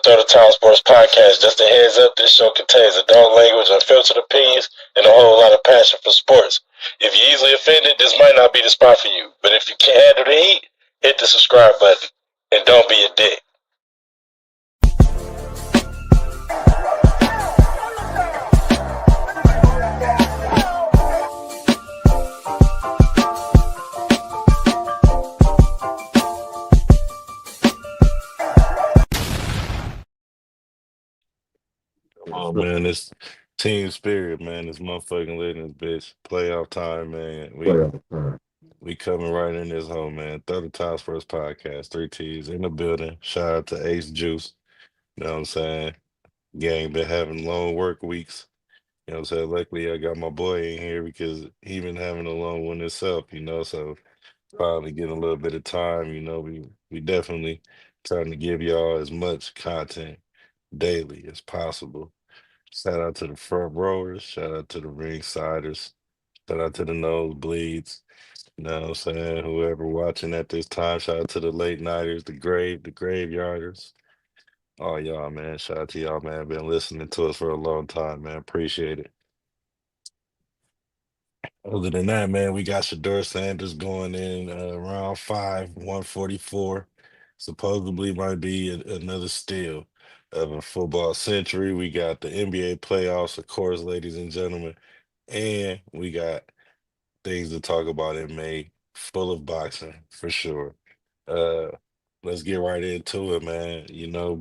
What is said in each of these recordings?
the Third of Town Sports Podcast. Just a heads up, this show contains adult language, unfiltered opinions, and a whole lot of passion for sports. If you're easily offended, this might not be the spot for you. But if you can't handle the heat, hit the subscribe button. And don't be a dick. Oh man, it's team spirit, man. It's motherfucking lit in this bitch. Playoff time, man. Playoff time. We coming right in this hole, man. 30 times first podcast, three T's in the building. Shout out to Ace Juice. You know what I'm saying? Gang been having long work weeks. You know what I'm saying? Luckily I got my boy in here because he been having a long one himself, so finally getting a little bit of time, we definitely trying to give y'all as much content daily as possible. Shout out to the front rowers. Shout out to the ringsiders. Shout out to the nosebleeds. You know what I'm saying? Whoever watching at this time. Shout out to the late nighters, the graveyarders. All y'all, man. Shout out to y'all, man. Been listening to us for a long time, man. Appreciate it. Other than that, man, we got Shador Sanders going in round five, 144. Supposedly might be another steal of a football century. We got the NBA playoffs, of course, ladies and gentlemen. And we got things to talk about in May, full of boxing for sure. Uh, let's get right into it, man.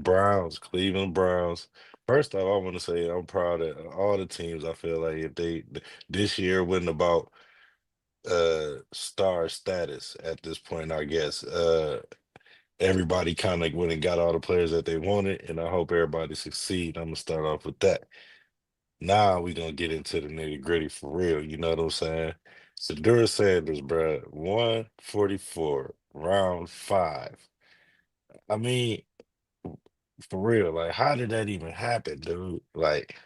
Browns, Cleveland Browns. First off, I want to say I'm proud of all the teams. I feel like if this year wasn't about star status at this point, I guess. Everybody kind of went and got all the players that they wanted, and I hope everybody succeed. I'm gonna start off with that. Now we gonna get into the nitty gritty for real. You know what I'm saying? Sadura Sanders, bruh, 144, round five. I mean, for real, like, how did that even happen, dude? Like,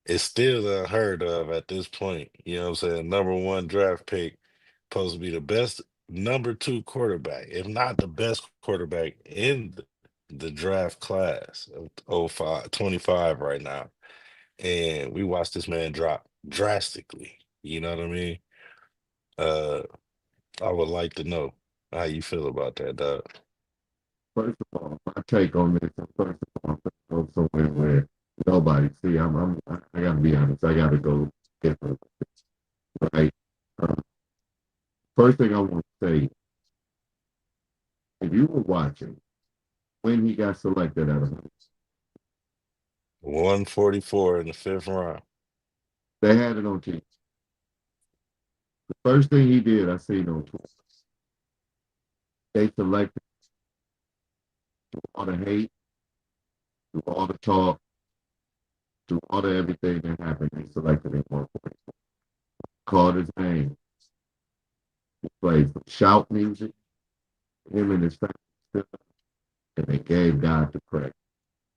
it's still unheard of at this point. You know what I'm saying? Number one draft pick, supposed to be the best number two quarterback, if not the best quarterback in the draft class of 25 right now. And we watched this man drop drastically. You know what I mean? Uh, I would like to know how you feel about that, dog. First of all, my take on this. First of all, I'm gonna go somewhere where nobody see. I gotta be honest. I gotta go different, right? Uh, First thing I want to say, if you were watching when he got selected out of, 144 in the fifth round. they had it on TV. The first thing he did, I seen on Twitter. They selected all the hate, through all the talk, through all the everything that happened. They selected him 144. Called his name. He played some shout music. Him and his family stood up, and they gave God the praise.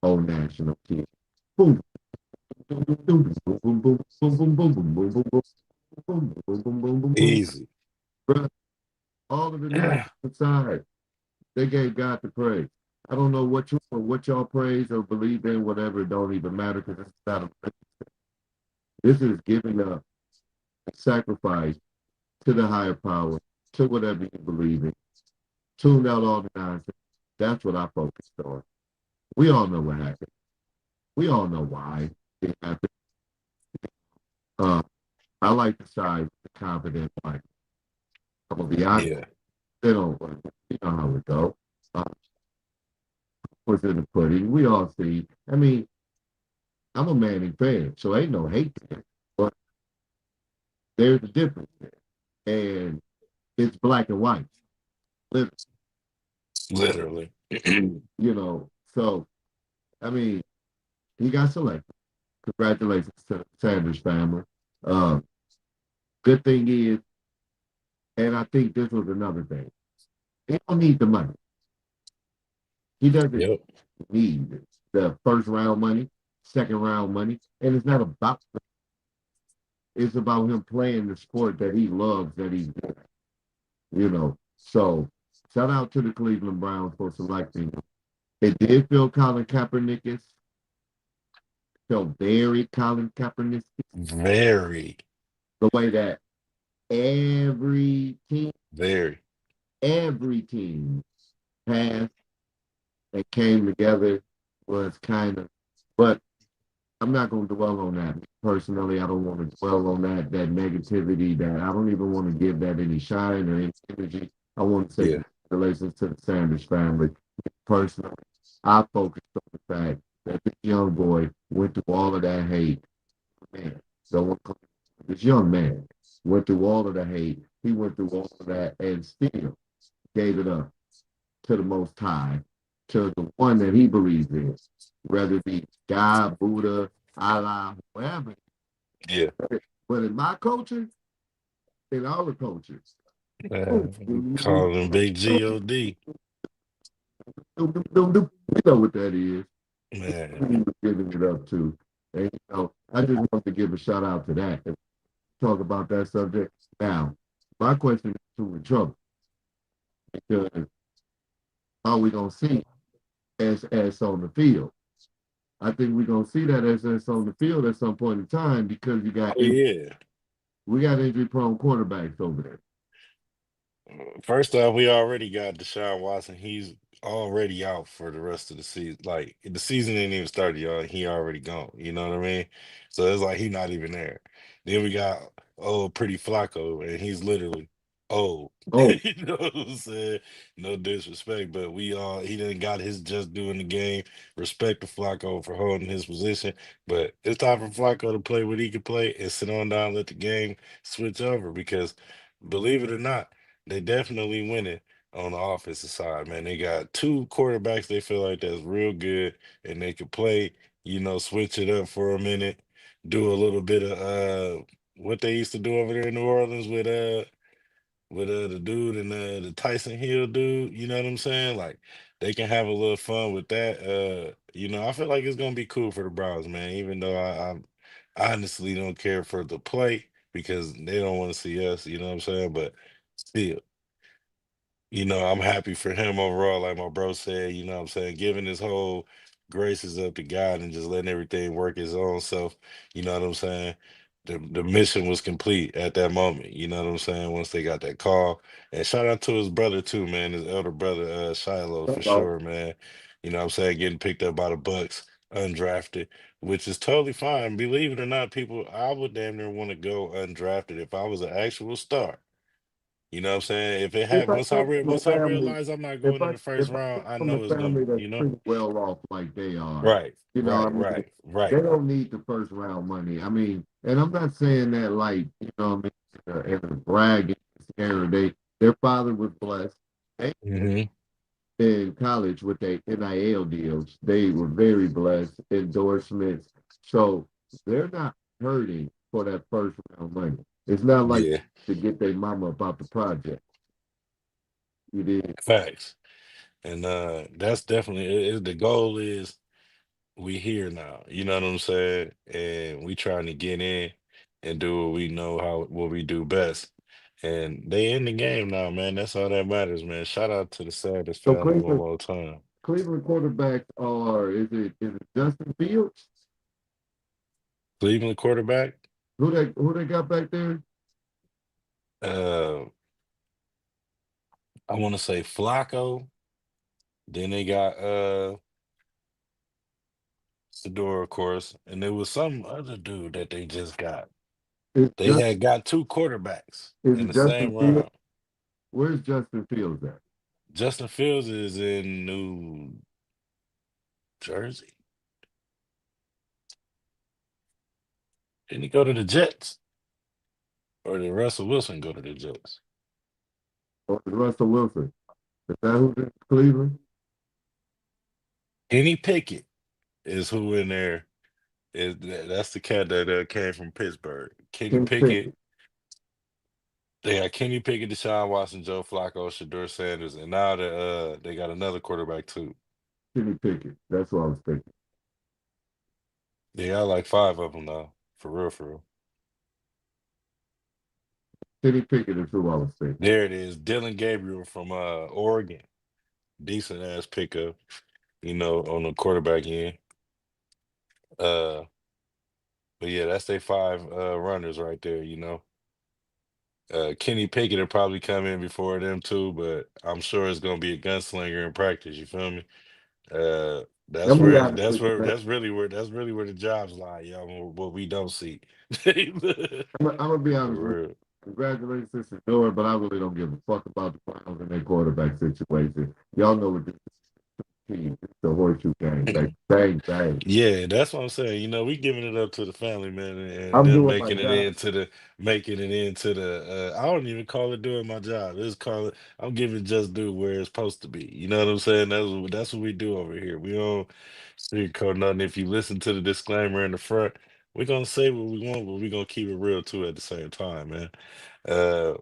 Whole national team. Boom, boom, boom, boom, boom, boom, boom, boom, boom, boom, boom, boom, boom, boom, boom, boom, boom, boom, boom, boom. Easy. Bruh, all of the niggas inside, they gave God the praise. I don't know what y'all praise or believe in, whatever. It don't even matter because it's not a. This is giving up sacrifice to the higher power, to whatever you believe in. Tune out all the nonsense. That's what I focused on. We all know what happened. We all know why it happened. Uh, I like the side with the confident fight. I'm gonna be honest. Yeah. They don't. You know how it go. Uh, was in the pudding. We all see. I mean, I'm a Manning fan, so ain't no hate there. But there's a difference there, and it's black and white. Literally, Literally. So I mean, he got selected. Congratulations to the Sanders family. Um, Good thing is, and I think this was another thing. He don't need the money. He doesn't Yep. need the first round money, second round money, and it's not about. It's about him playing the sport that he loves, that he's good at. So shout out to the Cleveland Browns for selecting him. It did feel Colin Kaepernick. Felt very Colin Kaepernick. Very, The way that every team, very. every team passed that came together was kind of, but I'm not going to dwell on that. Personally, I don't want to dwell on that negativity. That I don't even want to give that any shine or any energy. I want to say Yeah, congratulations to the Sanders family. Personally, I focused on the fact that this young boy went through all of that hate. Man, so this young man went through all of the hate. He went through all of that and still gave it up to the Most High, to the one that he believes in, whether it be God, Buddha, Allah, whoever. yeah. But in my culture, in our culture, you Calling him Big God. know what that is. Man, He was giving it up to. And, I just want to give a shout out to that. And talk about that subject. Now, my question is who in trouble? Because are we gonna see as on the field? I think we're gonna see that as on the field at some point in time because oh yeah. we got injury prone quarterbacks over there. First off, we already got Deshaun Watson. He's already out for the rest of the season. Like the season ain't even started, y'all. He already gone. You know what I mean? So it's like he not even there. Then we got old pretty Flacco, and he's literally old. Oh, You know what I'm saying? No disrespect, but we all he didn't got his just due in the game. Respect to Flacco for holding his position, but it's time for Flacco to play what he can play and sit on down, let the game switch over because believe it or not. They definitely winning on the offensive side, man. They got two quarterbacks they feel like that's real good and they could play, switch it up for a minute, do a little bit of what they used to do over there in New Orleans with the dude and the Tyson Hill dude, you know what I'm saying? Like they can have a little fun with that. I feel like it's gonna be cool for the Browns, man, even though I honestly don't care for the play because they don't want to see us, you know what I'm saying? But still. I'm happy for him overall, like my bro said, you know what I'm saying, giving his whole graces up to God and just letting everything work his own self, you know what I'm saying? The mission was complete at that moment, you know what I'm saying, once they got that call. And shout out to his brother too, man, his elder brother, Shiloh, for about sure, man. You know what I'm saying, getting picked up by the Bucks, undrafted, which is totally fine. Believe it or not, people, I would damn near want to go undrafted if I was an actual star. You know what I'm saying? If it if had I come from a once I family, realize I'm not if going I in the first if I round, come I from a know it's family going, that's pretty well off like they are, right, I right, mean, right, right. they don't need the first round money. I mean, and I'm not saying that like I mean, as a brag scare. Their father was blessed. They Hmm. in college with their NIL deals. They were very blessed, endorsements. So they're not hurting for that first round money. It's not like Yeah, to get their mama about the project. You did. facts. And that's definitely the goal is we here now. You know what I'm saying? And we trying to get in and do what we know what we do best. And they in the game now, man. That's all that matters, man. Shout out to the Sanders So family one more time. Cleveland quarterbacks are is it Justin Fields? Cleveland quarterback. Who they got back there? Uh I want to say Flacco. Then they got Sador, of course, and there was some other dude that they just got. Is They just had got two quarterbacks is in it the Justin same Fields? round. Where's Justin Fields at? Justin Fields is in New Jersey. Didn't he go to the Jets? Or did Russell Wilson go to the Jets? Or is Russell Wilson? Is that who's in Cleveland? Kenny Pickett is who in there. That's the cat that came from Pittsburgh. Kenny Kenny Pickett. Pickett. They got Kenny Pickett, Deshaun Watson, Joe Flacco, Shador Sanders, and now they got another quarterback too. Kenny Pickett. That's what I was thinking. They got like five of them now, for real, for real. Kenny Pickett is who I was thinking. There it is. Dylan Gabriel from Oregon. Decent ass pickup. on the quarterback end. Uh, but yeah, that's their five runners right there. Kenny Pickett will probably come in before them too, but I'm sure it's gonna be a gunslinger in practice. You feel me? Uh, I'm that's gonna be where honest with you, man. that's really where the jobs lie, y'all. What we don't see. I'm gonna be For honest with you. real. Congratulations to Shador, but I really don't give a fuck about the Browns and their quarterback situation. Y'all know what this team. It's the horseshoe game. Bang, bang. Yeah, that's what I'm saying. We giving it up to the family, man, and I'm them doing my job. making it into the. I don't even call it doing my job. It's call it. I'm giving just due where it's supposed to be. You know what I'm saying? That's what we do over here. We don't sugarcoat nothing. If you listen to the disclaimer in the front, we're gonna say what we want, but we're gonna keep it real too at the same time, man. Uh,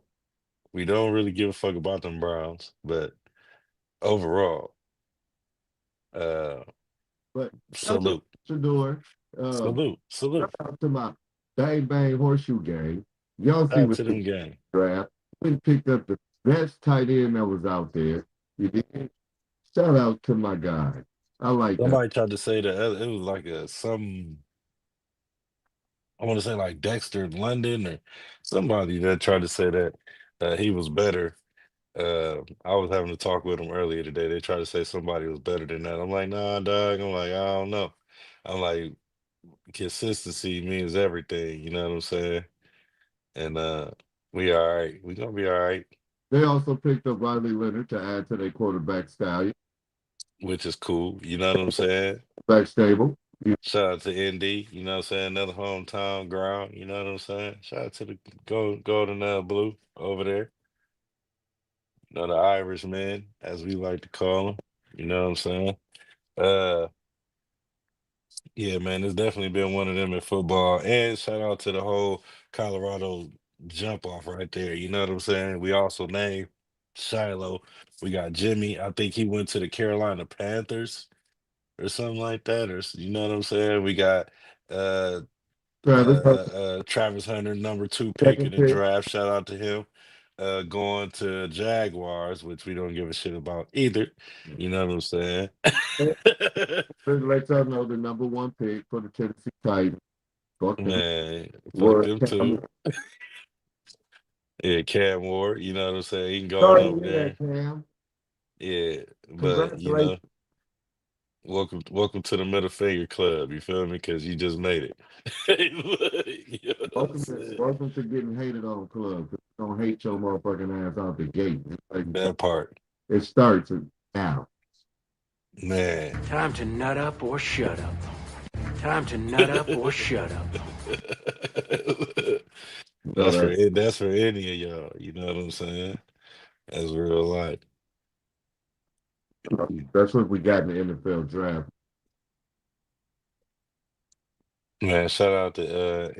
we don't really give a fuck about them Browns, but overall, uh, But shout out salute, to Shador. salute, Shout salute. out to my bang bang horseshoe game. Y'all see Out what to they them gang. draft. We picked up the best tight end that was out there. You did. Shout out to my guy. I like that. Somebody tried to say that it was like I want to say like Dexter London or somebody that tried to say that he was better. I was having a talk with him earlier today. They tried to say somebody was better than that. I'm like, nah, dog. I'm like, I don't know. I'm like, consistency means everything. You know what I'm saying? And we all right. We gonna be all right, They also picked up Riley Leonard to add to their quarterback stallion. which is cool. You know what I'm saying? Back stable. You Shout out to ND, you know what I'm saying? Another hometown ground, you know what I'm saying? Shout out to the golden blue over there. The Irishman, as we like to call him. You know what I'm saying? Uh yeah, man, it's definitely been one of them in football. And shout out to the whole Colorado jump off right there. You know what I'm saying? We also named Shiloh. We got Jimmy. I think he went to the Carolina Panthers or something like that. You know what I'm saying? We got uh Travis Hunter, Travis Hunter, number 2 pick in second the pick. draft. Shout out to him. Going to Jaguars, which we don't give a shit about either. You know what I'm saying? Just let y'all know the number one pick for the Tennessee Titans. Fuck them. Man, fuck Word. them too. Yeah, Cam Ward, you know what I'm saying? He can go on Sorry to over hear that, there. Cam. Yeah, but Congratulations. welcome to the middle finger club. You feel me? Because you just made it. You know what I'm saying? Welcome to getting hated on club. Don't hate your motherfucking ass out the gate. That part, It starts now. man. Time to nut up or shut up. Time to nut up or shut up. You know That's for that. it. That's for any of y'all. You know what I'm saying? That's real life. That's what we got in the NFL draft. Man, shout out to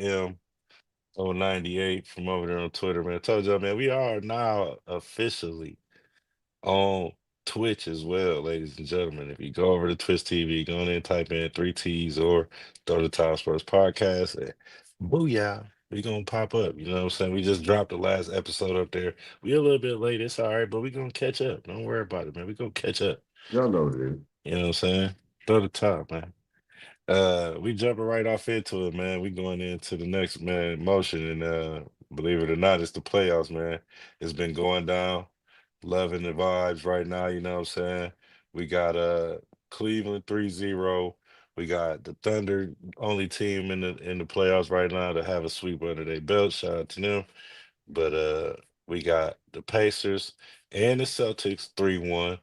M098 from over there on Twitter, man. I told y'all, man, we are now officially on Twitch as well, ladies and gentlemen. If you go over to Twitch TV, go in and type in 3Ts or Throw the Top Sports Podcast, and booyah, we gonna pop up. You know what I'm saying? We just dropped the last episode up there. We a little bit late, it's all right, but we gonna catch up. Don't worry about it, man. We gonna catch up. Y'all know what it is. You know what I'm saying? Throw the top, man. We jumping right off into it, man. We going into the next man motion, and believe it or not, it's the playoffs, man. It's been going down. Loving the vibes right now, you know what I'm saying? We got Cleveland 3-0. We got the Thunder, only team in the playoffs right now to have a sweep under their belt. Shout out to them. But we got the Pacers and the Celtics 3-1.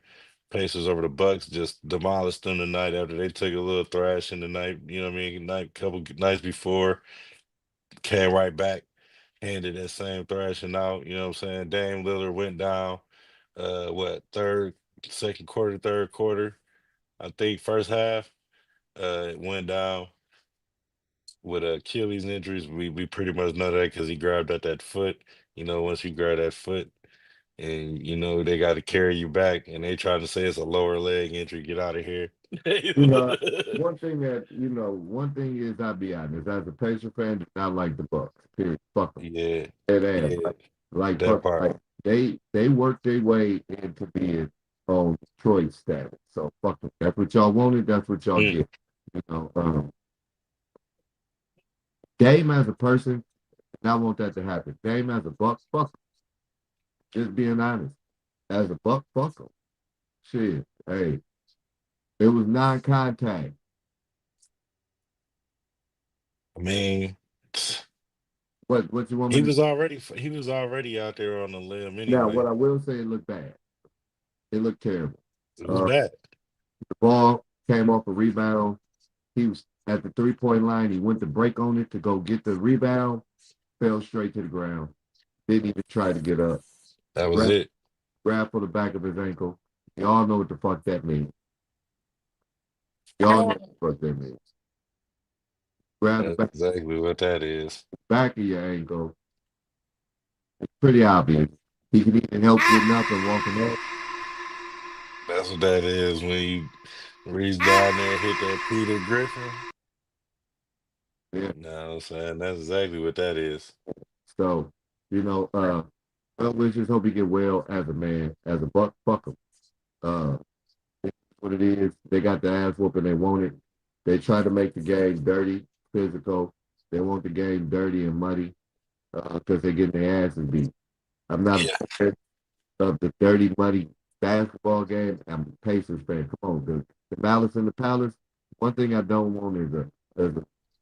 Pacers over the Bucks just demolished them tonight after they took a little thrashing the night, you know what I mean? Couple nights before, came right back, handed that same thrashing out, you know what I'm saying? Dame Lillard went down, second quarter, third quarter. I think first half, it went down with Achilles injuries. We pretty much know that because he grabbed at that foot. Once you grab that foot, and they got to carry you back, and they trying to say it's a lower leg injury. Get out of here. You know, one thing is I'll be honest, as a Pacer fan, do not like the Bucks. Period. Fuck them. Yeah, Dead ass. yeah, Like that fuck part. like they worked their way into being. on Detroit status. So fuck it. That's what y'all wanted. That's what y'all Mm. get. You know, Dame as a person, and I want that to happen. Dame as a buck, fuck him. Just being honest. As a buck, fuck him. Shit. Hey, it was non-contact. I mean, What you want me to? he was already out there on the limb Now, anyway. what I will say, it looked bad. It looked terrible. It was bad. The ball came off a rebound. He was at the 3-point line. He went to break on it to go get the rebound. Fell straight to the ground. Didn't even try to get up. That was Grab, it. grab for the back of his ankle. Y'all know what the fuck that means. Y'all know what the fuck that means. Grab the That's exactly what that is. back of your ankle. It's pretty obvious. He can even help getting up and walking up. That's what that is when you reach down there and hit that Peter Griffin. Yeah. You know what I'm saying? That's exactly what that is. So, you know, well wishes. Hope he get well as a man, as a buck. Fuck him. Uh, what it is. They got the ass whooping they wanted. They try to make the game dirty, physical. They want the game dirty and muddy because they're getting their asses beat. I'm not a Yeah. fan of the dirty, muddy basketball game. I'm a Pacers fan. Come on, the Malice in the Palace. One thing I don't want is a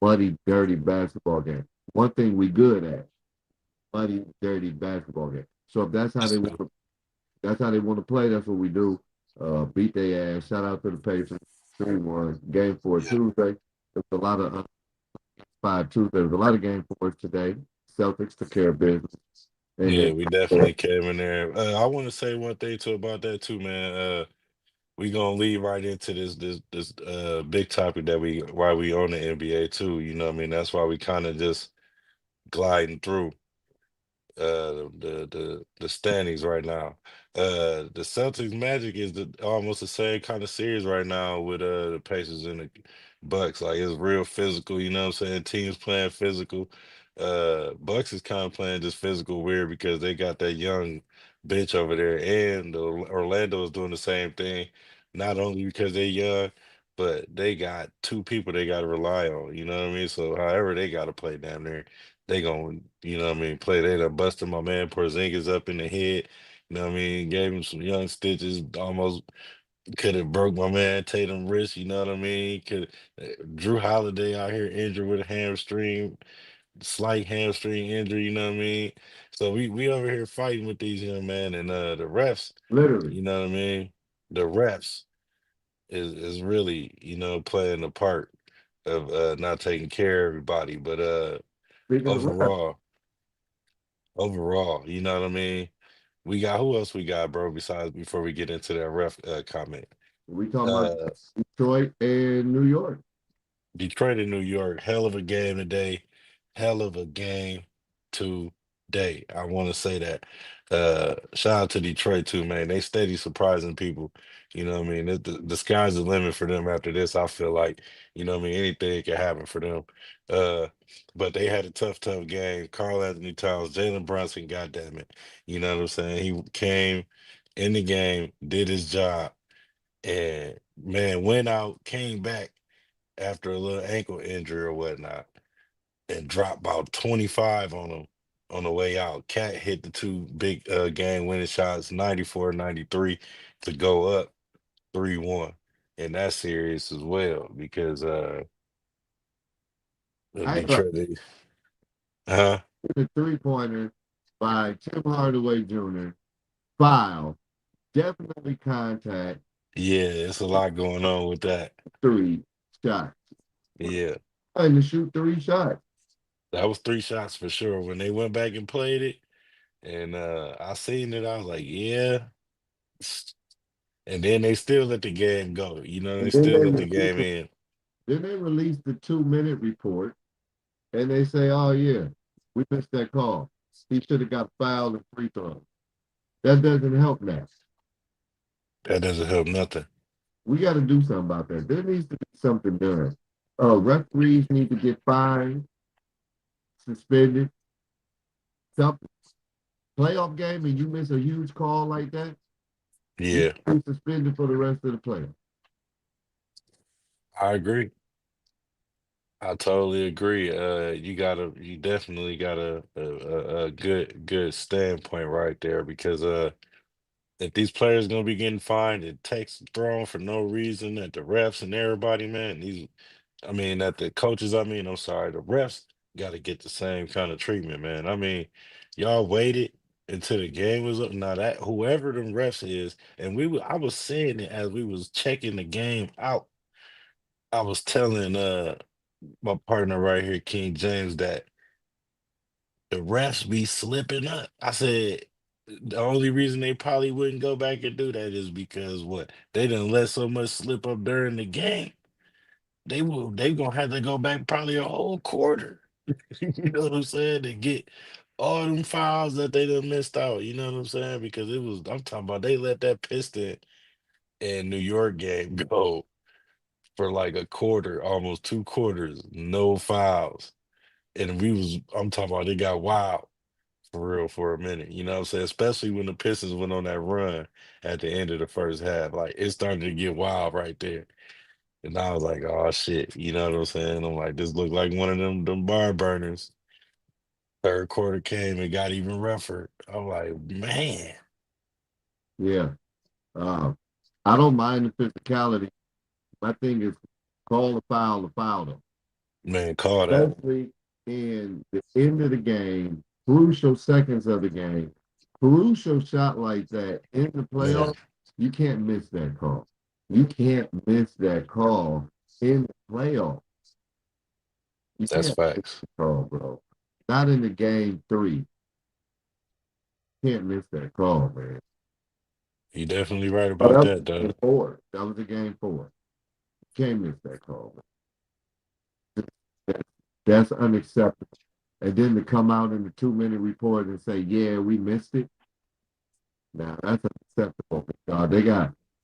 muddy, dirty basketball game. One thing we good at, muddy, dirty basketball game. So if That's true. that's how they want to play, that's what we do. Beat their ass. Shout out to the Pacers. 3-1. Game 4 Yeah. Tuesday. There's a lot of 5 Tuesday. There's a lot of game 4s today. Celtics took care of business. Yeah, And we definitely came in there. I want to say one thing too about that too, man. We gonna lead right into this big topic that we why we own the NBA too. You know what I mean? That's why we kind of just gliding through the standings right now. The Celtics Magic is almost the same kind of series right now with the Pacers and the Bucks. Like it's real physical, you know what I'm saying? Teams playing physical. Bucks is kind of playing just physical weird because they got that young bench over there, and Orlando is doing the same thing. Not only because they're young, but they got two people they got to rely on. You know what I mean? So however they got to play down there they gonna, you know what I mean, play. They done busted my man Porzingis up in the head. You know what I mean? Gave him some young stitches. Almost could have broke my man Tatum wrist. You know what I mean? Could Drew Holiday out here injured with a hamstring, slight hamstring injury. You know what I mean? So we over here fighting with these young man and the refs. literally, You know what I mean? The refs is really playing the part of not taking care of everybody, but speaking of rap, overall. Overall, you know what I mean? We got who else we got, bro, besides before we get into that ref comment. we talking about Uh Detroit and New York. Detroit and New York, hell of a game today. Hell of a game today. I want to say that. Shout out to Detroit too, man. They steady surprising people. You know what I mean? The sky's the limit for them after this. I feel like, you know what I mean? Anything can happen for them. Uh, but they had a tough game. Carl Anthony Towns, Jalen Brunson, goddamn it. You know what I'm saying? He came in the game, did his job, and man, went out, came back after a little ankle injury or whatnot and dropped about 25 on him on the way out. Cat hit the two big game winning shots, 94-93 to go up 3-1 in that series as well because I ain't gonna Detroit, huh? the 3-pointer by Tim Hardaway Jr. Foul, definitely contact, Yeah, it's a lot going on with that. 3 shots. Yeah, Trying to shoot 3 shots. that was 3 shots for sure. When they went back and played it, and I seen it, I was like, yeah. And then they still let the game go. You know, they And then still let the game in. they release the 2-minute report and they say, oh yeah, we missed that call. He should have got fouled and free throw. That doesn't help now. That doesn't help nothing. We got to do something about that. There needs to be something done. Referees need to get fined, suspended, something. Playoff game and you miss a huge call like that, He Yeah, should be suspended for the rest of the playoffs. I agree. I totally agree. You definitely got a good standpoint right there because if these players gonna be getting fined and texts thrown for no reason at the refs and everybody, man, I mean, at the coaches, I'm sorry, the refs got to get the same kind of treatment, man. I mean, y'all waited until the game was up. Now that whoever them refs is, and I was saying it as we was checking the game out. I was telling my partner right here, King James, that the refs be slipping up. I said the only reason they probably wouldn't go back and do that is because what they didn't let so much slip up during the game. They gonna have to go back probably a whole quarter. You know what I'm saying? To get all them fouls that they done missed out. You know what I'm saying? Because I'm talking about they let that Piston and New York game go for like a quarter, almost 2 quarters, no fouls. And I'm talking about it got wild for real for a minute. You know what I'm saying? Especially when the Pistons went on that run at the end of the first half. Like it started to get wild right there. And I was like, oh shit, you know what I'm saying? I'm like, this looked like one of them bar burners. Third quarter came and got even rougher. I'm like, man, Yeah. Uh, I don't mind the physicality. My thing is call the foul them. man, call that. Especially in the end of the game, crucial seconds of the game, crucial shot like that in the Man, playoff, you can't miss that call. You can't miss that call in the playoff. You that's can't miss facts. the call, bro. Not in the game three. Can't miss that call, man. You definitely right Oh, about that that, was though. game four. That was a game four. Can't miss that call, man. That's unacceptable. And then to come out in the 2 minute report and say, yeah, we missed it. Now that's unacceptable.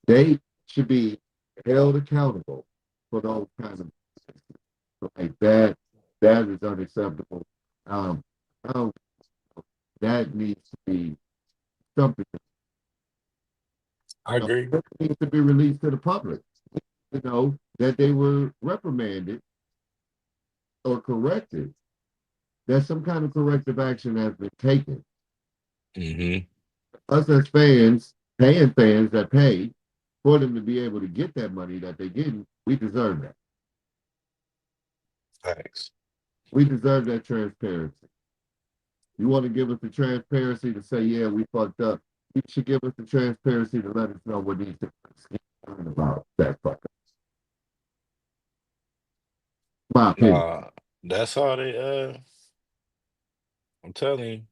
They should be held accountable for those kind of like that. That is unacceptable. Um, um, that needs to be something. I agree. That needs to be released to the public. That they were reprimanded or corrected. That some kind of corrective action has been taken. Hmm. Us as fans, paying fans that pay for them to be able to get that money that they getting, we deserve that. Facts. We deserve that transparency. You want to give us the transparency to say, yeah, we fucked up. You should give us the transparency to let us know what these things about that fucker. My opinion. Nah, that's all I'm telling you,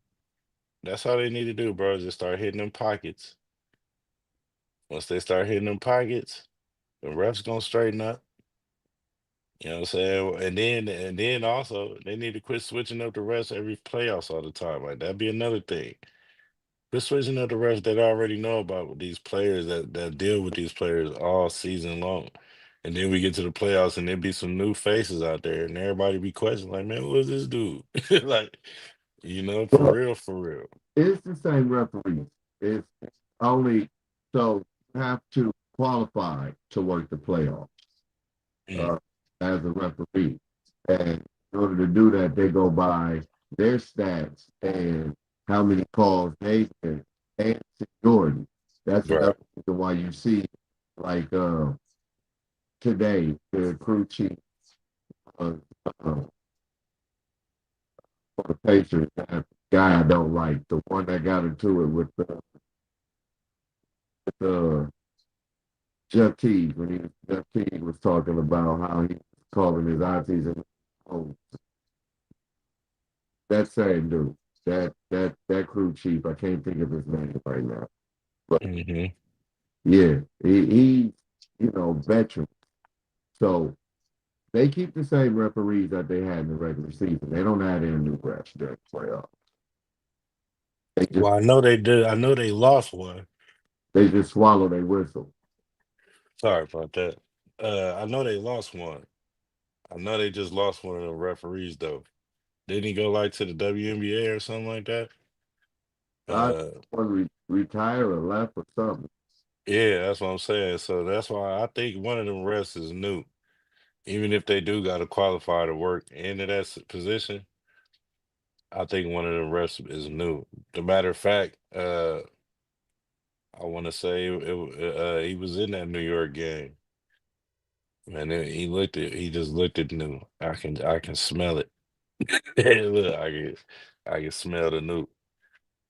that's all they need to do, bro. Just start hitting them pockets. Once they start hitting them pockets, the refs gonna straighten up. You know what I'm saying? And then also they need to quit switching up the refs every playoffs all the time. Like that'd be another thing. Quit switching up the refs that already know about with these players that deal with these players all season long. And then we get to the playoffs and there be some new faces out there and everybody be questioning, like, man, who is this dude? Like, for Well, real, for real. it's the same referees. It's only so you have to qualify to work the playoffs Mm, uh, as a referee. And in order to do that, they go by their stats and how many calls they've been and seniority. That's right. another reason why you see, like today, the crew chief uh, uh, for the Pacers, that guy I don't like, the one that got into it with Jeff Teague when Jeff Teague was talking about how he was calling his aunties and oh, that same dude, that crew chief, I can't think of his name right now, but Hmm. yeah, he veteran. So they keep the same referees that they had in the regular season. They don't add in new refs during the playoffs. They just Well, I know they did. I know they lost one. they just swallow their whistle. Sorry about that. I know they lost one. I know they just lost one of the referees though. Didn't he go like to the WNBA or something like that? I Uh, want to retire or left or something. Yeah, that's what I'm saying. So that's why I think one of them rests is new. Even if they do got to qualify to work into that position, I think one of them rests is new. The matter of fact, I want to say he was in that New York game, and he just looked at new. I can smell it. Look, I can smell the new.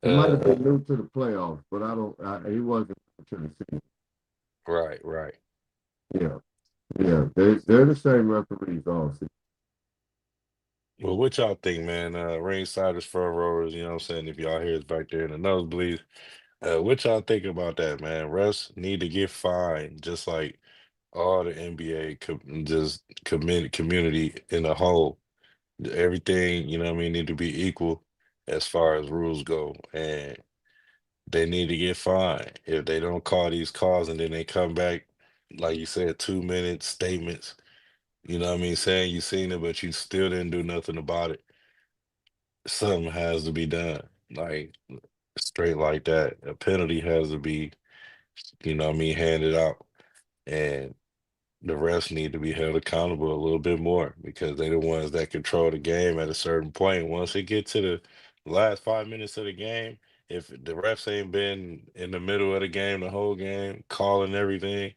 He might have Uh, been new to the playoffs, but I don't. He wasn't to the season. right, right. Yeah, yeah. They're the same referees all season. Well, what y'all think, man? Ringsiders, front rowers, you know what I'm saying? If y'all hear back there in the nosebleeds, what y'all think about that, man? Refs need to get fined, just like all the NBA just community in a whole. Everything, you know what I mean, need to be equal as far as rules go. And they need to get fined. If they don't call these calls and then they come back, like you said, 2 minute statements, you know what I mean, saying you seen it, but you still didn't do nothing about it. Something has to be done. Like straight like that. A penalty has to be, you know what I mean, handed out. And the refs need to be held accountable a little bit more because they're the ones that control the game at a certain point. Once it get to the last 5 minutes of the game, if the refs ain't been in the middle of the game, the whole game, calling everything,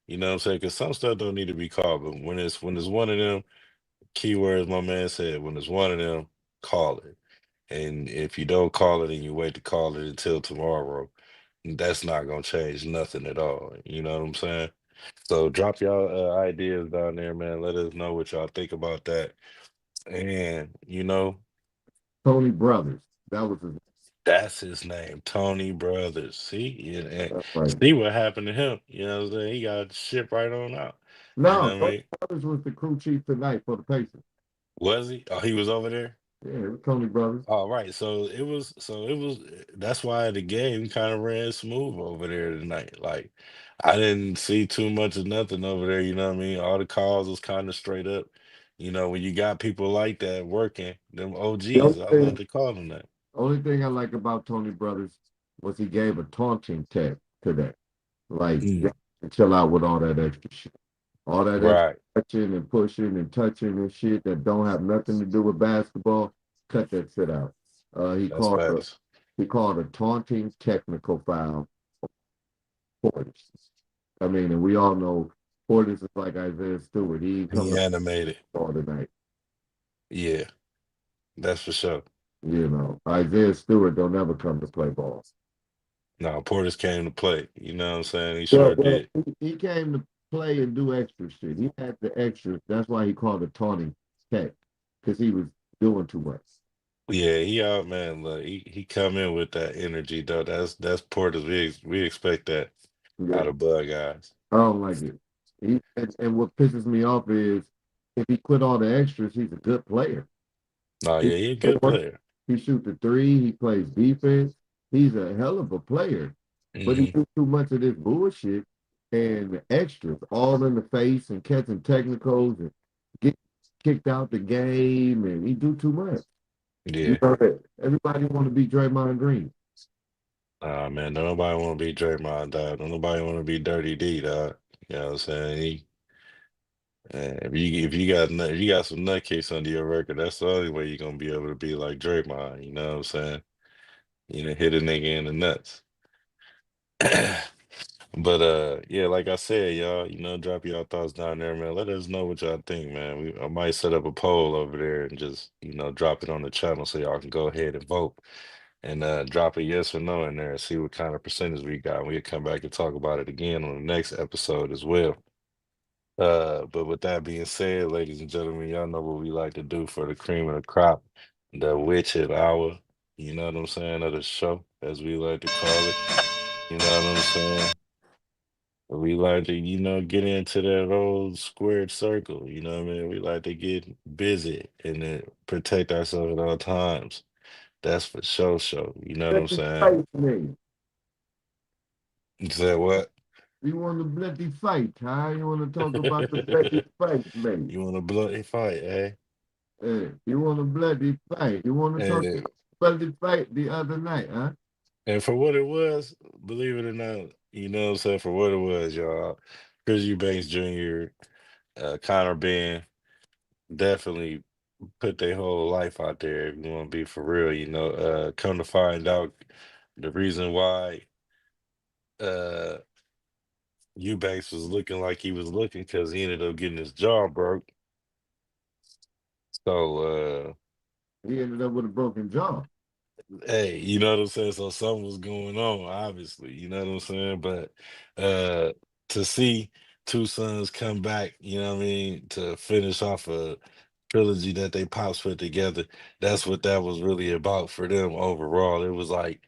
you know what I'm saying? Because some stuff don't need to be called, but when it's one of them keywords, my man said, when it's one of them, call it. And if you don't call it and you wait to call it until tomorrow, that's not gonna change nothing at all. You know what I'm saying? So drop y'all ideas down there, man. Let us know what y'all think about that. And Tony Brothers. That was his. that's his name, Tony Brothers. See, yeah, and That's right. see what happened to him. You know what I'm saying? He got shit right on out. You No, know what I Tony mean? Brothers was the crew chief tonight for the Pacers. Was he? Oh, he was over there. Yeah, it was Tony Brothers. All right, so it was that's why the game kind of ran smooth over there tonight. Like I didn't see too much of nothing over there, you know what I mean? All the calls was kind of straight up. When you got people like that working, them The OGs, I love to call them that. only thing I like about Tony Brothers was he gave a taunting tag to that. Like, Mm, chill out with all that extra shit. All that extra right. touching and pushing and touching and shit that don't have nothing to do with basketball. Cut that shit out. He That's called a facts. he called a taunting technical foul for Portis. I mean, and we all know Portis is like Isaiah Stewart. He ain't He coming animated. all tonight. Yeah, that's for sure. You know, Isaiah Stewart don't ever come to play ball. No, Portis came to play. You know what I'm saying? He Well, sure well, did. he came to play and do extra shit. He had the extras. That's why he called it taunting tech, because he was doing too much. Yeah, he out, man. Look, he come in with that energy though. That's Portis. We expect that Yeah, out of Bud guys. I don't like it. And what pisses me off is if he quit all the extras, he's a good player. No, He yeah, he a good player. he shoot the three. He plays defense. He's a hell of a player. But he Hmm. do too much of this bullshit and the extras, all in the face and catching technicals and get kicked out the game, and he do too much. You Yeah. know that everybody want to be Draymond Green. Man, don't nobody want to be Draymond, dog. Don't nobody want to be Dirty D, dog. You know what I'm saying? If you got some nutcase under your record, that's the only way you're gonna be able to be like Draymond. You know what I'm saying? Hit a nigga in the nuts. But yeah, like I said, y'all, drop y'all thoughts down there, man. Let us know what y'all think, man. I might set up a poll over there and just, drop it on the channel so y'all can go ahead and vote and drop a yes or no in there and see what kind of percentage we got. We'll come back and talk about it again on the next episode as well. But with that being said, ladies and gentlemen, y'all know what we like to do for the cream of the crop, the witched hour, you know what I'm saying, of the show, as we like to call it. You know what I'm saying? We like to, get into that old squared circle. You know what I mean? We like to get busy and then protect ourselves at all times. That's for sure, sure. You know what I'm Bloody saying? fight, man. You said what? You want a bloody fight, huh? You want to talk about the bloody fight, man? You want a bloody fight, eh? You want a bloody fight? You want to talk And about bloody fight the other night, huh? and for what it was, believe it or not, You know what I'm saying? For what it was, y'all. Chris Eubanks Jr., Connor Ben definitely put their whole life out there. If you want to be for real, come to find out, the reason why uh Eubanks was looking like he was looking because he ended up getting his jaw broke. So He ended up with a broken jaw. hey, you know what I'm saying? So something was going on, obviously, you know what I'm saying? But uh to see two sons come back, you know what I mean, to finish off a trilogy that they pops put together, that's what that was really about for them overall. It was like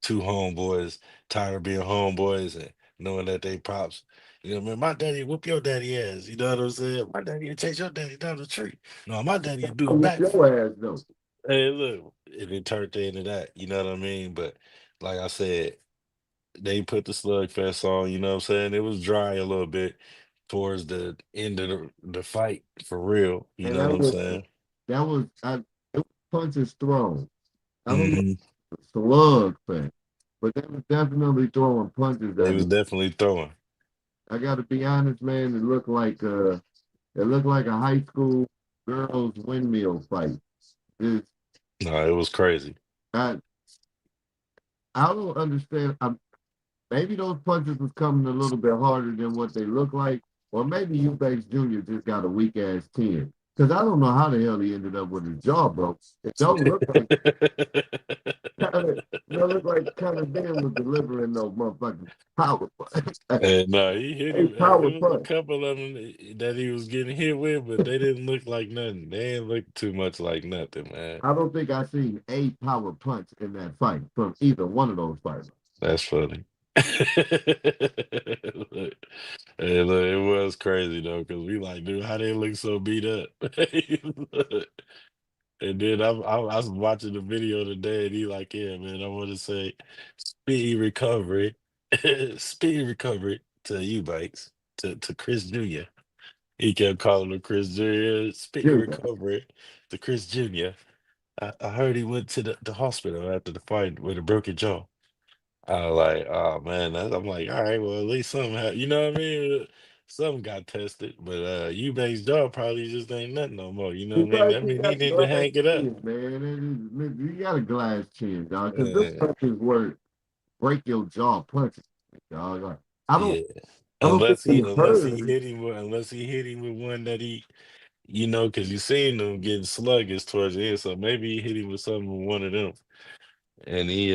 two homeboys tired of being homeboys and knowing that they pops, man, my daddy whoop your daddy ass, you know what I'm saying? My daddy would chase your daddy down the tree. No, my daddy would do a Whoop backflip. your ass though. Hey, look, and it turned into that, you know what I mean? But like I said, they put the slugfest on, you know what I'm saying? It was dry a little bit towards the end of the fight for real, you And know what I'm saying? that was it was punches thrown. I don't know Hmm. if it's slug thing, but they was definitely throwing punches They that was definitely throwing. I gotta be honest, man, it looked like a high school girls windmill fight. It's, No, it was crazy. I I don't understand. Maybe those punches was coming a little bit harder than what they look like, or maybe Eubanks Jr. just got a weak ass chin. Because I don't know how the hell he ended up with his jaw broke. It don't look like kind of don't look like kind of Ben was delivering those motherfucking power punch. And no, he hit Hey, him. It power was a punch. couple of them that he was getting hit with, but they didn't look like nothing. They didn't look too much like nothing, man. I don't think I seen a power punch in that fight from either one of those fighters. That's funny. Look, hey, look, it was crazy though, because we like, dude, how they look so beat up. Look. And then I was watching the video today, and he like, yeah, man, I want to say, speedy recovery, speedy recovery to you, Banks, to Chris Jr. He kept calling him Chris Jr. Speedy Junior. recovery to Chris Jr. I heard he went to the hospital after the fight with a broken jaw. I was like, oh man, I'm like, all right, well, at least something you know what I mean? Something got tested, but Eubanks' jaw probably just ain't nothing no more. You know He what I mean? probably I just mean, he got need to glass hang it up. chin, man. You got a glass chin, dog. Because those Uh, punches were break your jaw punches, dog. Like, I don't yeah, I don't think they unless he heard. hit him with one that because you seen him getting sluggish towards the end, so maybe he hit him with something with one of them, and he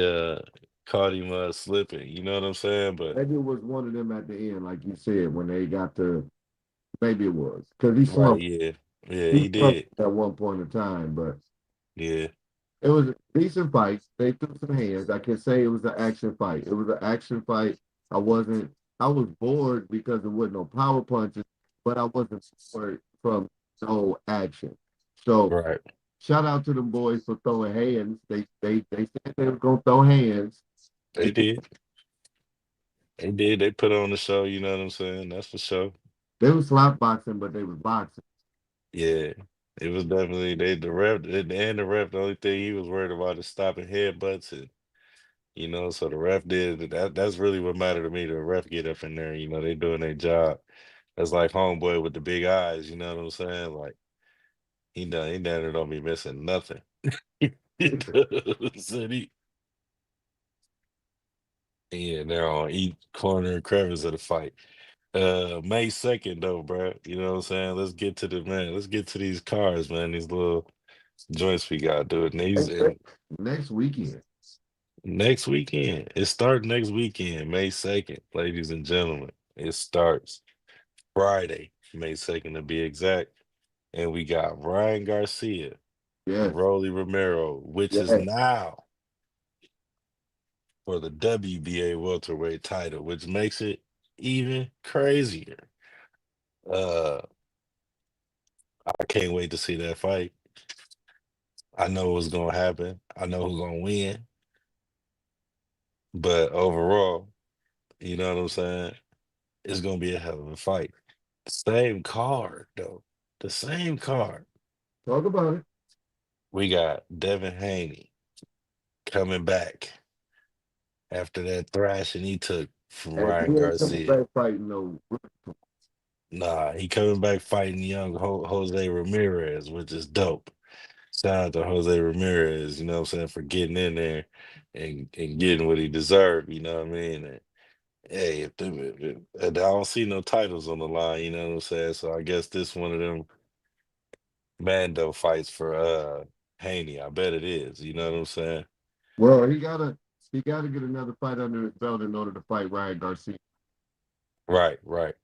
caught him slipping. You know what I'm saying? But Maybe it was one of them at the end, like you said, when they got to. Maybe it was because he right, slumped. yeah, yeah, He he slumped did, at one point in time, but yeah, it was a decent fight. They threw some hands. I can say it was an action fight. It was an action fight. I wasn't. I was bored because there was no power punches, but I wasn't bored from no action. So right. shout out to them boys for throwing hands. They said they were gonna throw hands. They They did. They did. They put on the show, you know what I'm saying? That's for sure. they were slap boxing, but they was boxing. Yeah. It was definitely the ref, the only thing he was worried about is stopping headbutts and so the ref did that's really what mattered to me. The ref get up in there, they doing their job. That's like homeboy with the big eyes, you know what I'm saying? Like he down there don't be missing nothing. He does. And yeah, they're on each corner and crevice of the fight. May 2nd though, bro. You know what I'm saying? Let's get to these cars, man. These little joints we got doing these and Next weekend. next weekend. It starts next weekend, May 2nd, ladies and gentlemen. It starts Friday, May 2nd to be exact. And we got Ryan Garcia and Yes, Rolly Romero, which is yes. now for the WBA welterweight title, which makes it even crazier. Uh I can't wait to see that fight. I know what's gonna happen. I know who's gonna win. But overall, you know what I'm saying? It's gonna be a hell of a fight. Same card, though. The same card. Talk about it. We got Devin Haney coming back after that thrashing he took from And Ryan he ain't coming Garcia. back fighting no. Nah, he coming back fighting young Jose Ramirez, which is dope. Shout out to Jose Ramirez, you know what I'm saying, for getting in there and getting what he deserved, you know what I mean? And, hey, I don't see no titles on the line, you know what I'm saying? So I guess this one of them Mando fights for Haney. I bet it is, you know what I'm saying? Well, he gotta get another fight under his belt in order to fight Ryan Garcia. Right, right.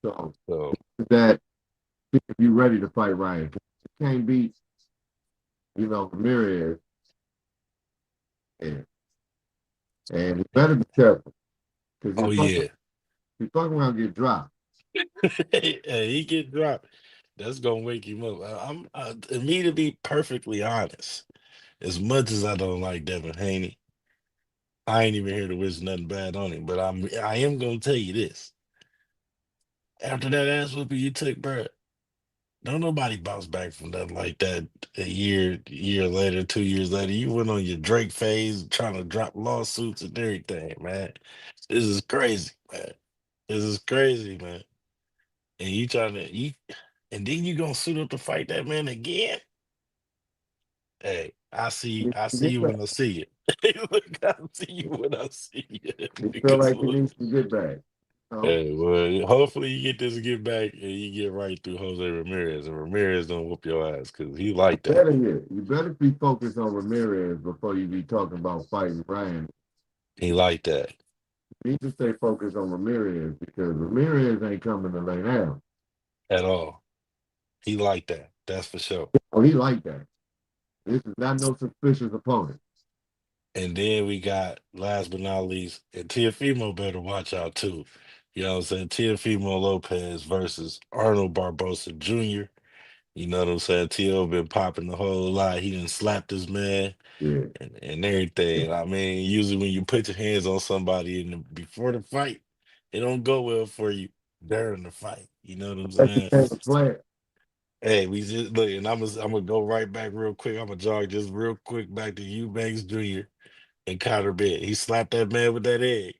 So So that if you're ready to fight Ryan, you can't beat Ramirez, and he better be careful because oh yeah. he fucking around get dropped. Hey, he get dropped. That's gonna wake him up. Me to be perfectly honest, as much as I don't like Devin Haney, I ain't even here to wish nothing bad on him. But I am gonna tell you this. After that ass whooping you took, bro, don't nobody bounce back from nothing like that year later, 2 years later. You went on your Drake phase trying to drop lawsuits and everything, man. This is crazy, man. This is crazy, man. And you trying to and then you gonna suit up to fight that man again? Hey, He I needs see to you get when back. I see you. Look, I see you when I see you. He feel Because like he look, needs to get back. So hey, well, hopefully you get this get back and you get right through Jose Ramirez, and Ramirez don't whoop your ass because he like that. you better be focused on Ramirez before you be talking about fighting Ryan. He like that You need to stay focused on Ramirez because Ramirez ain't coming to lay down. at all. He like that. That's for sure. Oh, he like that. This is not no suspicious opponent. And then we got last but not least, and Tiafimo better watch out too. You know what I'm saying? Tiafimo Lopez versus Arnold Barbosa Jr. You know what I'm saying? T.O. been popping the whole lot. He done slapped his man Yeah. and everything. I mean, usually when you put your hands on somebody before the fight, it don't go well for you during the fight. You know what I'm That's the saying? kind of player. Hey, we just look, and I'm gonna go right back real quick. I'm gonna jog just real quick back to Eubanks Jr. and Conor Bed. He slapped that man with that egg.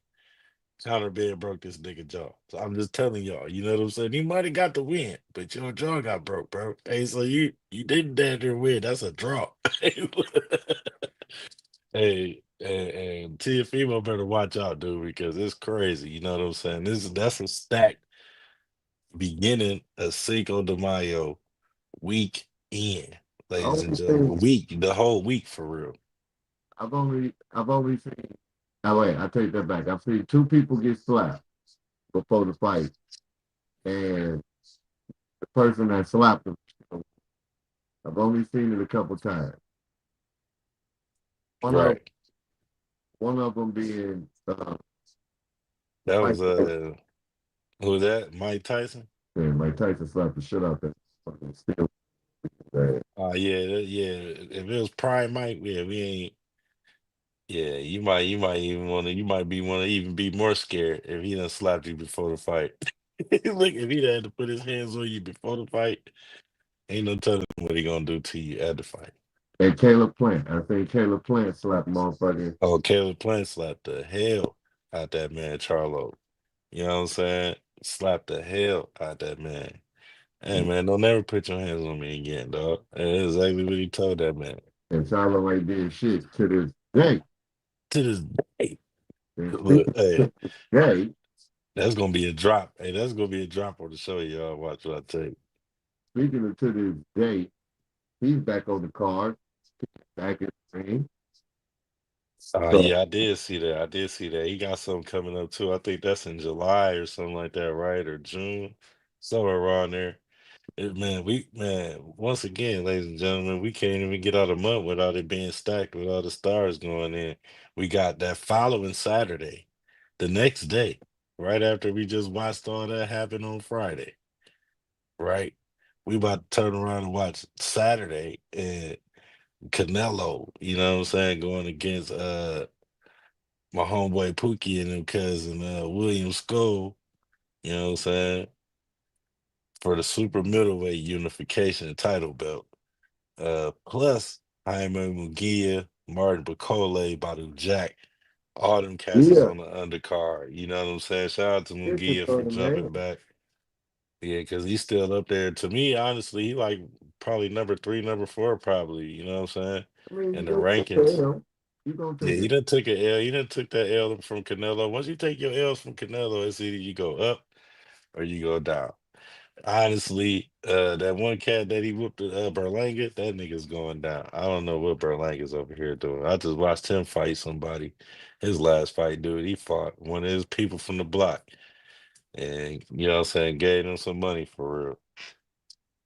Conor Bed broke this nigga jaw. So I'm just telling y'all, you know what I'm saying? He might have got the win, but your jaw got broke, bro. Hey, so you didn't damn near win. That's a draw. Hey, and Tiafimo better watch out, dude, because it's crazy. You know what I'm saying? That's a stacked beginning of Cinco de Mayo weekend, The ladies and only gentlemen. thing The whole week for real. I've only seen. Oh wait, I take that back. I've seen two people get slapped before the fight, and the person that slapped them, I've only seen it a couple times. One of Right. one of them being That Mike was Tyson. who was that? Mike Tyson? And Mike Tyson slapped the shit out that fucking steel. Man. Yeah, yeah. If it was Prime Mike, yeah, we ain't. Yeah, you might be want to even be more scared if he done slapped you before the fight. Look, if he had to put his hands on you before the fight, ain't no telling what he gonna do to you at the fight. And Caleb Plant. I think Caleb Plant slapped motherfucker. Oh, Caleb Plant slapped the hell out that man, Charlo. You know what I'm saying? Slapped the hell out that man. Hey man, don't never put your hands on me again, dog. And that's exactly what he told that man. And Charlo ain't did shit to this day. To this day. And But speaking hey, to this day, that's gonna be a drop. Hey, that's gonna be a drop on the show, y'all. Watch what I tell you. speaking of to this day, he's back on the card, back in the ring. So Yeah, I did see that. I did see that. He got something coming up too. I think that's in July or something like that, right? Or June, somewhere around there. Once again, ladies and gentlemen, we can't even get out a month without it being stacked with all the stars going in. We got that following Saturday, the next day, right after we just watched all that happen on Friday, right? We about to turn around and watch Saturday and Canelo, you know what I'm saying, going against my homeboy Pookie and them cousin William Skull, you know what I'm saying, for the super middleweight unification title belt. Plus Jaime Munguia, Martin Bacole, Badu Jack, All them cats is Yeah, on the undercard. You know what I'm saying? Shout out to this is Mungia for for the jumping man. back. Yeah, because he's still up there. To me, honestly, he like probably number three, number four, probably. You know what I'm saying? I mean, In you the go take the rankings. L. You gonna Yeah, take he it. done took an L. He done took that L from Canelo. Once you take your L's from Canelo, it's either you go up or you go down. Honestly, that one cat that he whooped Berlanga, that nigga's going down. I don't know what Berlanga's over here doing. I just watched him fight somebody. His last fight, dude, he fought one of his people from the block. And you know what I'm saying, gave him some money for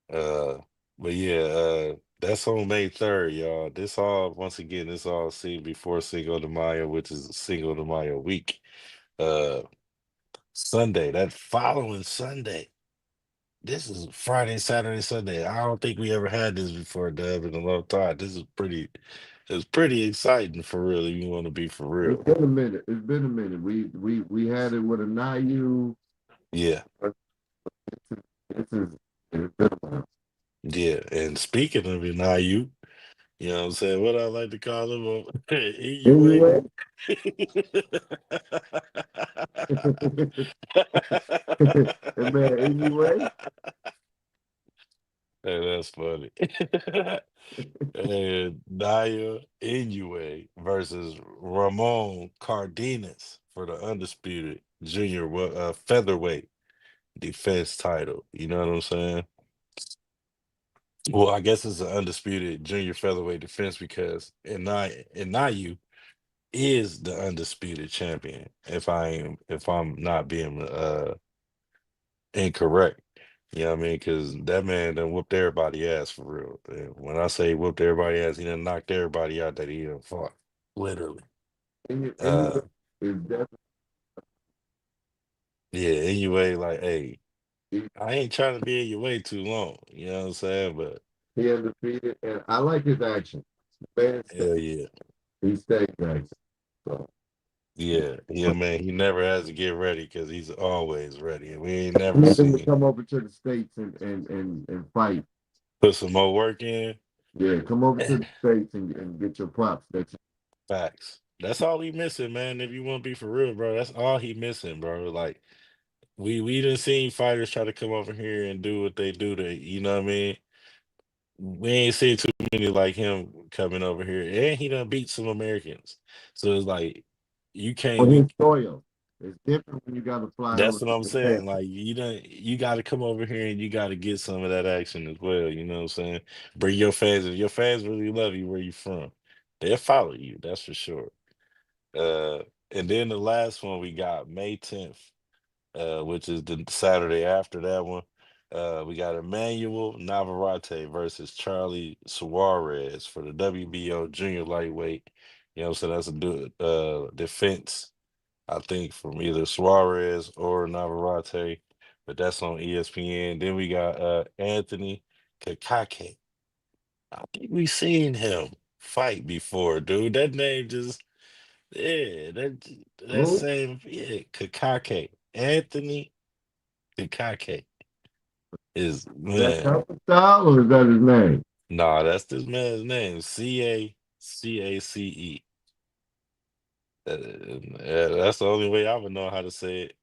real. But yeah, that's on May 3rd, y'all. This all once again, this all seen before Cinco de Mayo, which is Cinco de Mayo week. Uh Sunday, that following Sunday. This is Friday, Saturday, Sunday. I don't think we ever had this before, Dub, in a long time. This is it's pretty exciting for real, if you want to be for It's real. been a minute. It's been a minute. We had it with a Nayu. Yeah, This is it's been a while. yeah. And speaking of Inayu, you know what I'm saying? What I like to call him EUA. Anyway, and man, anyway, Hey, that's funny. And Naya Inoue versus Ramon Cardenas for the undisputed junior featherweight defense title. You know what I'm saying? Well, I guess it's an undisputed junior featherweight defense because Inayu is the undisputed champion. If I'm not being incorrect. You know what I mean? Because that man done whooped everybody ass for real. And when I say whooped everybody ass, he done knocked everybody out that he done fought. Literally. anyway Uh is definitely yeah, anyway, like, hey, I ain't trying to be in your way too long. You know what I'm saying? But he undefeated, and I like his action. The man hell yeah. he stays action. So Yeah, yeah, man. He never has to get ready because he's always ready. And we ain't I never need him to seen come over to the states and fight. put some more work in. Yeah, come over to the states and get your props. That's Facts. That's all he missing, man. If you want to be for real, bro, that's all he missing, bro. Like we done seen fighters try to come over here and do what they do to, you know what I mean? We ain't seen too many like him coming over here, and he done beat some Americans. So it's like you can't. on We his soil. It's different when you got to fly over that's to what I'm Japan. saying. Like you got to come over here and you got to get some of that action as well. You know what I'm saying? Bring your fans. If your fans really love you, where you from, they'll follow you. That's for sure. Uh, and then the last one we got May 10th. Which is the Saturday after that one. We got Emmanuel Navarrete versus Charlie Suarez for the WBO junior lightweight. You know what I'm saying? That's a defense, I think, from either Suarez or Navarrete, but that's on ESPN. Then we got Anthony Kakake. I think we seen him fight before, dude. That name just, yeah, that Who? same, yeah, Kakake. Anthony Kakake is That man. Alpha style or is that his name? Nah, that's this man's name. Cacace. Yeah, that's the only way I would know how to say it.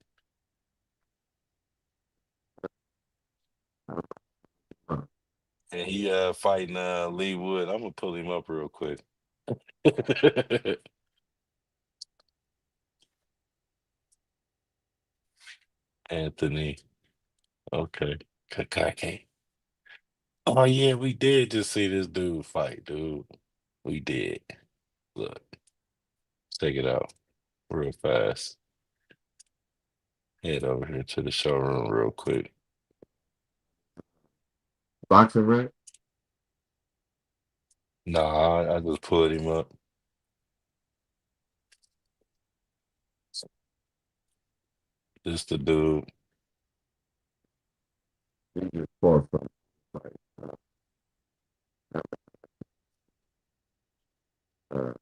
Huh. And he fighting Lee Wood. I'm gonna pull him up real quick. Anthony. Okay. Kakake. Oh yeah, we did just see this dude fight, dude. We did. Look, check it out real fast. Head over here to the showroom real quick. Boxing ring? Nah, I just pulled him up. This the dude. He just fought from. Like, uh,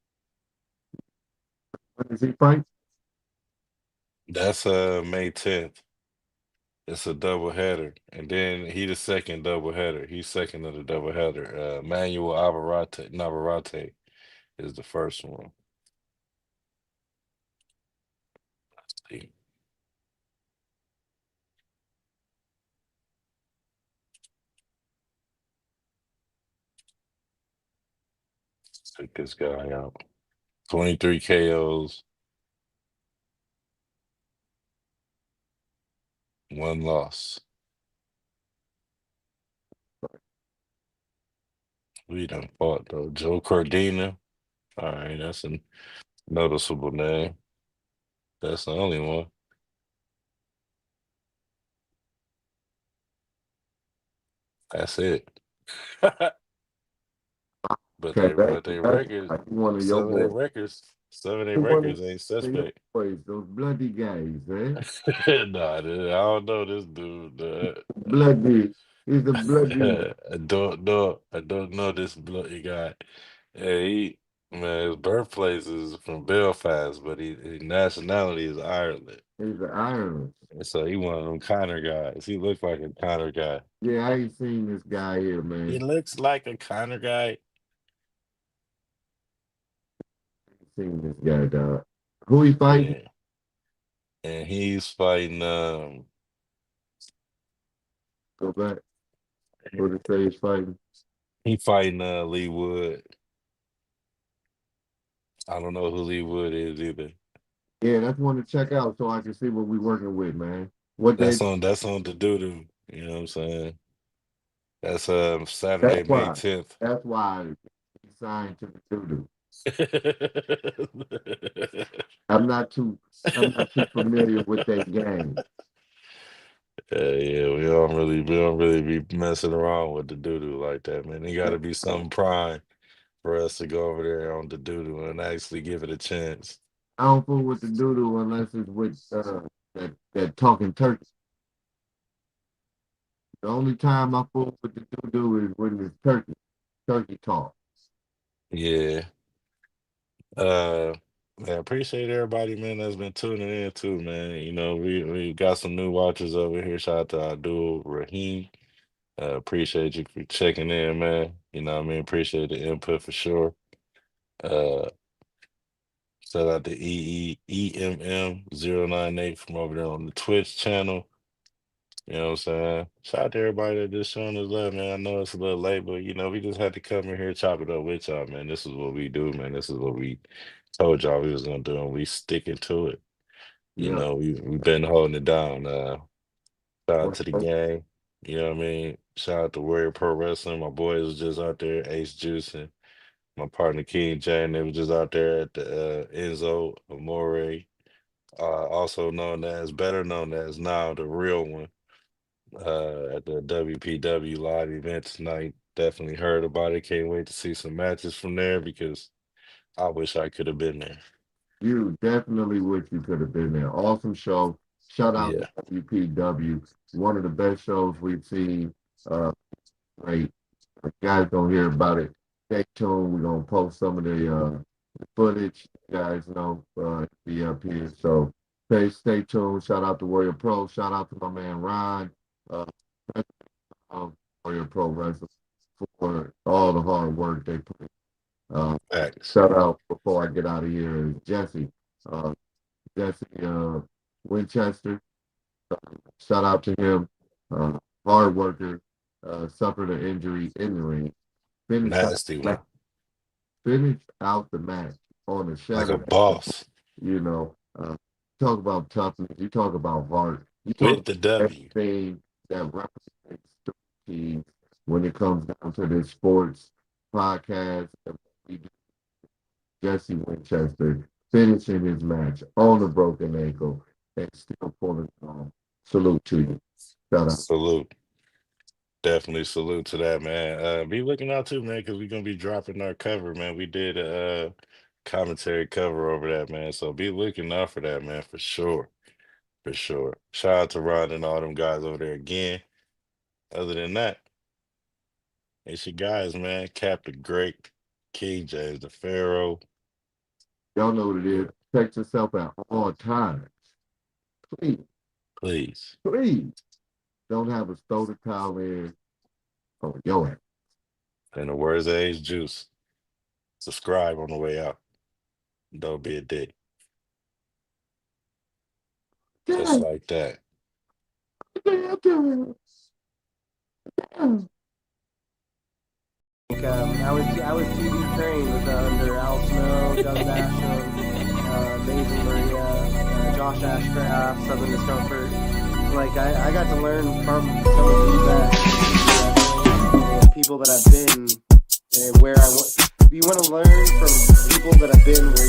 when does he fight? That's May 10th. It's a double header. And then he the second double header. He's second of the double header. Manuel Navarrete is the first one. See, check this guy out. 23 KOs, one loss. We done fought though. Joe Cordina. All right, that's a noticeable name. That's the only one. That's it. But Okay, they that's records, like one of your some of their boys. records, some of their He one of records ain't your suspect. boys, those bloody guys, eh? Nah, dude, I don't know this dude. Bloody. He's a bloody. I don't know this bloody guy. Yeah, man, his birthplace is from Belfast, but his nationality is Ireland. He's an Ireland. And so he one of them Connor guys. He looks like a Connor guy. Yeah, I ain't seen this guy here, He man. looks like a Connor guy. Seen this guy, dog. Who he fighting? Yeah. And he's fighting Go back. Who to say he's fighting? he fighting Lee Wood. I don't know who Lee Wood is either. Yeah, that's one to check out so I can see what we working with, man. What day? That's on the doo-doo. You know what I'm saying? That's That's Saturday, May why. 10th. That's why he signed to the doo-doo. I'm not too. I'm not too familiar with that game. Yeah, we don't really be messing around with the doo-doo like that, man. It gotta be something prime for us to go over there on the doo-doo and actually give it a chance. I don't fool with the doo-doo unless it's with that talking turkey. The only time I fool with the doo-doo is when it's turkey talk. Yeah. Uh man, appreciate everybody, man, that's been tuning in too, man. You know, we got some new watchers over here. Shout out to Abdul Rahim. Appreciate you for checking in, man. You know what I mean? Appreciate the input for sure. Uh Shout out to EEEMM098 from over there on the Twitch channel. You know what I'm saying? Shout out to everybody that just showing us love, man. I know it's a little late, but you know, we just had to come in here chop it up with y'all, man. This is what we do, man. This is what we told y'all we was gonna do, and we sticking to it. You Yeah. know, we've been holding it down. Shout out Well, to the gang. You know what I mean? Shout out to Warrior Pro Wrestling. My boys was just out there, Ace Juice and my partner King Jane. They was just out there at the Enzo Amore, also better known as now the real one, at the WPW live event tonight. Definitely heard about it. Can't wait to see some matches from there because I wish I could have been there. you definitely wish you could have been there. Awesome show. Shout out Yeah, to WPW. One of the best shows we've seen. Great. You guys don't hear about it. Stay tuned. We're gonna post some of the footage. You guys know be up here. So stay tuned. Shout out to Warrior Pro. Shout out to my man Ron, uh, of Warrior Pro Wrestling for all the hard work they put. Uh, facts. Shout out before I get out of here is Jesse. Uh, Jesse Winchester. Shout out to him. Uh, Hard worker. Suffered an injury in the ring. Finished out Nasty the match. one. Finished out the match on a Like a shadow. boss You know, talk about toughness. You talk about heart. You talk with the about W. everything that represents the team when it comes down to this sports podcast. We do. Jesse Winchester finishing his match on a broken ankle and still pulling on. Salute to you. Shout out. Salute. Definitely salute to that, man. Be looking out too, man, because we're gonna be dropping our cover, man. We did a commentary cover over that, man. So be looking out for that, man, for sure. For sure. Shout out to Rod and all them guys over there again. Other than that, it's your guys, man. Captain Great, King James the Pharaoh. Y'all know what it is. Protect yourself at all times. Please, Please. please don't have a stolen towel in on your ass. In the words of Ace Juice, subscribe on the way out. Don't be a dick. just like that. I was TV trained with under Al Snow, Doug Basham, Mason Maria, Josh Ashcraft, Southern Discomfort. Like I got to learn from some of these people that I've been and where I want. You want to learn from people that have been where